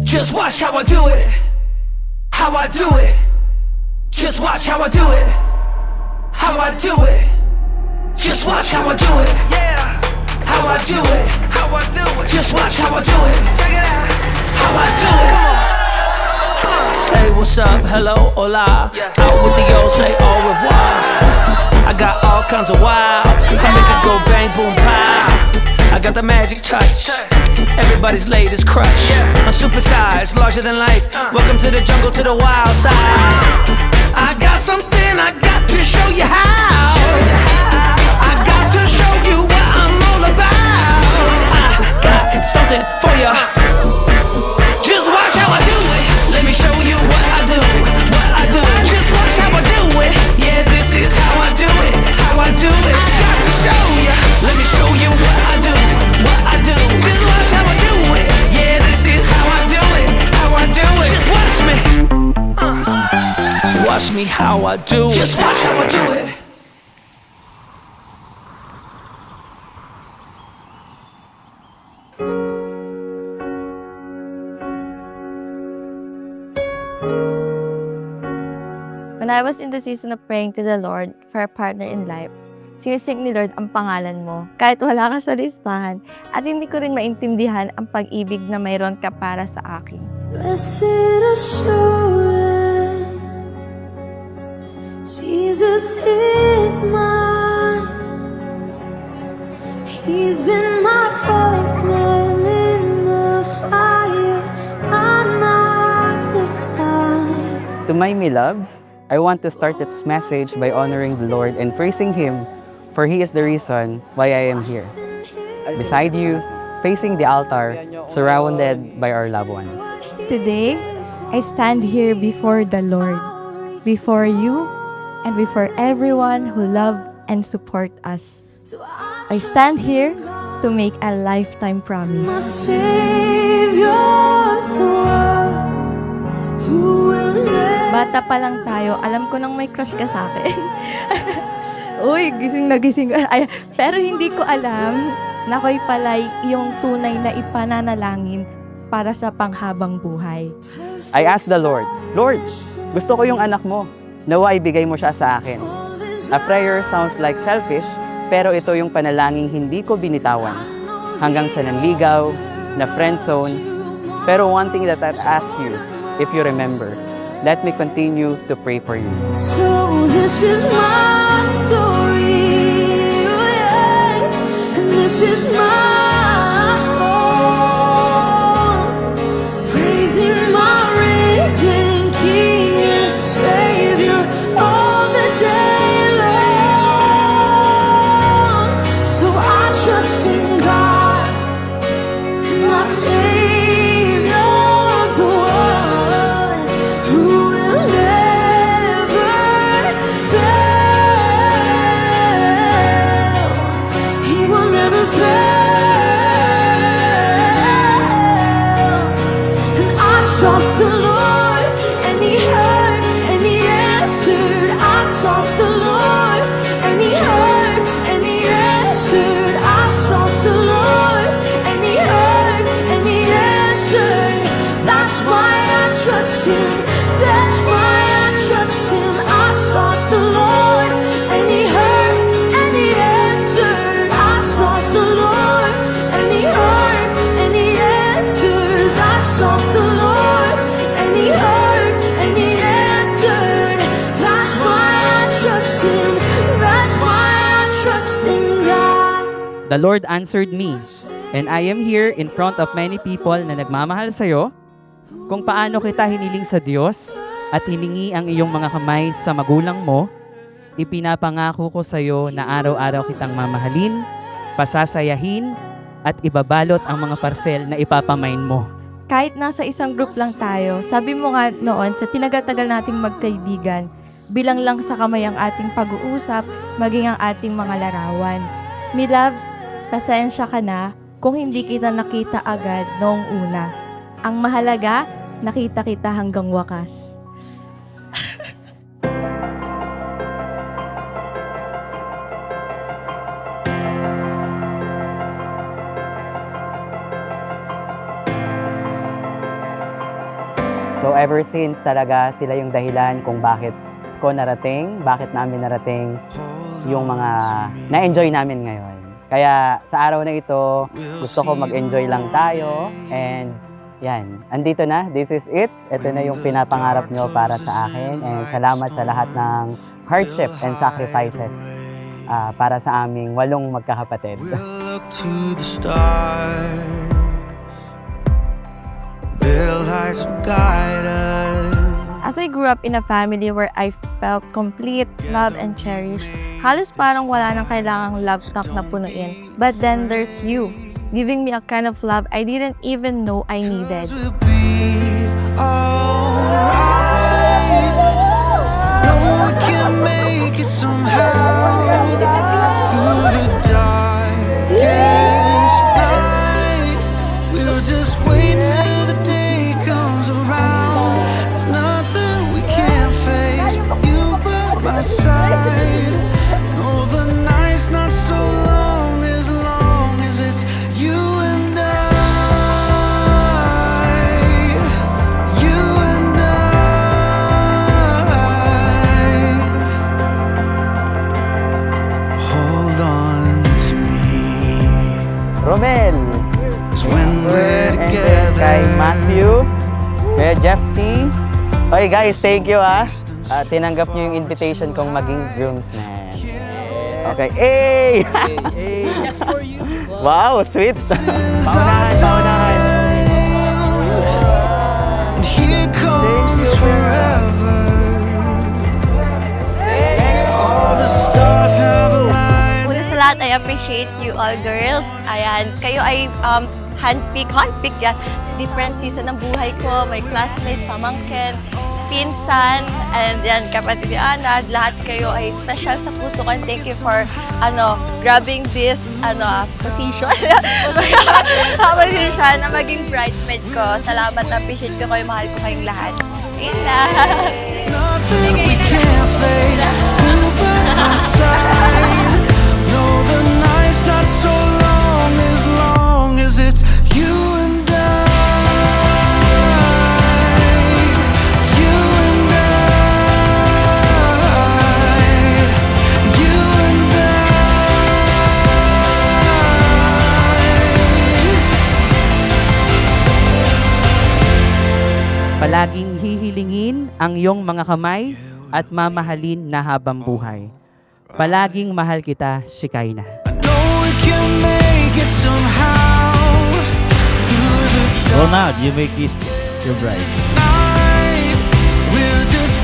Just watch how I do it. How I do it. Just watch how I do it. How I do it. Just watch how I do it. Yeah. How I do it. How I do it. Just watch how I do it. Check it out. How I do it. Say what's up, hello, hola. Out with the old, say au revoir. I got all kinds of wild. I make it go bang, boom, pow. I got the magic touch. Everybody's latest crush. I'm supersized, larger than life. Welcome to the jungle, to the wild side. I got something, I got to show you how. I got to show you what I'm all about. I got something for you. Just watch how I do it. Let me show you what I do. What I do. Just watch how I do it. Yeah, this is how I do it. How I do it. I got to show you. Let me show you what I do. What I do. Just watch how I do it. Yeah, this is how I do it. How I do it. Just watch me. Watch me how I do it. Just watch how I do it. When I was in the season of praying to the Lord for a partner in life, sinising ni Lord ang pangalan mo kahit wala ka sa listahan at hindi ko rin maintindihan ang pag-ibig na mayroon ka para sa akin. Blessed assurance, Jesus is mine. He's been my fourth man in the fire, time after time. To my beloveds, I want to start this message by honoring the Lord and praising Him, for He is the reason why I am here. Beside you, facing the altar, surrounded by our loved ones. Today, I stand here before the Lord, before you, and before everyone who love and support us. I stand here to make a lifetime My promise. Savior, the one who will never. Bata pa lang tayo, alam ko nang may crush ka sa akin. Uy, gising na gising. Ay, pero hindi ko alam na ako'y pala'y yung tunay na ipananalangin para sa panghabang buhay. I asked the Lord, Lord, gusto ko yung anak mo. Nawa ibigay mo siya sa akin. A prayer sounds like selfish, pero ito yung panalangin hindi ko binitawan. Hanggang sa nanligaw, na friend zone. Pero one thing that I ask you, if you remember, let me continue to pray for you. So this is my story, yes, and this is my song, praising my risen King and Savior all the day long. So I trust in God, my Savior, the one who will never fail. He will never fail. And I sought the Lord, and He heard, and He answered. I sought the Lord, and He heard, and He answered. I sought the Lord, and He heard, and He answered. That's why I trust Him. That's why I trust Him. I sought the Lord, and He heard, and He answered. I sought the Lord, and He heard, and He answered. I sought the Lord, and He heard, and He answered. That's why I trust Him. That's why I trust in God. The Lord answered me, and I am here in front of many people na nagmamahal sa'yo, kung paano kita hiniling sa Diyos at hiningi ang iyong mga kamay sa magulang mo, ipinapangako ko sa iyo na araw-araw kitang mamahalin, pasasayahin, at ibabalot ang mga parcel na ipapamain mo. Kahit nasa isang group lang tayo, sabi mo nga noon sa tinagal-tagal nating magkaibigan, bilang lang sa kamay ang ating pag-uusap, maging ang ating mga larawan. Mi loves, pasensya ka na kung hindi kita nakita agad noong una. Ang mahalaga, nakita kita hanggang wakas. So ever since talaga sila yung dahilan kung bakit bakit namin narating yung mga na-enjoy namin ngayon. Kaya sa araw na ito, gusto ko mag-enjoy lang tayo and yan, andito na, this is it. Ito na yung pinapangarap nyo para sa akin and salamat sa lahat ng hardship and sacrifices para sa aming 8 magkakapatid. We'll look to the stars. Their lights will guide us. As I grew up in a family where I felt complete, loved, and cherished, halos parang wala nang kailangang love tank na punuin. But then there's you, giving me a kind of love I didn't even know I needed. We'll be alright. No, we can make it somehow. Through the darkest night, we'll just wait till the day comes around. There's nothing we can't face. You by my side. No, the night's not so long as it's you and I. You and I. Hold on to me. Romel! 'Cause when we're And then together. kay Matthew, kay Jeff T. Okay guys, thank you tinanggap nyo yung invitation kong maging groomsman. Okay, hey! Just for you. Wow, sweet! This is our Paunahan, paunahan. time. And here comes forever. All the stars have aligned. Una sa lahat, I appreciate you all girls. Ayan, kayo ay handpick yan. Different season ng buhay ko, my classmates, pamangkin, pinsan, and yan, kapatid ni Ana, lahat kayo ay special sa puso ko. And thank you for, grabbing this, position. Position na maging bridesmaid ko. Salamat, appreciate ko kayo, mahal ko kayong lahat. Ayun lang. Nothing we can't face. You by my side. No, the night's not so long as it's you and I. You and I. You and I. Palaging hihilingin ang iyong mga kamay at mamahalin na habang buhay. Palaging mahal kita, Shekinah. I know we can make it somehow. Through the Ronald, you may kiss your bride. night, we'll just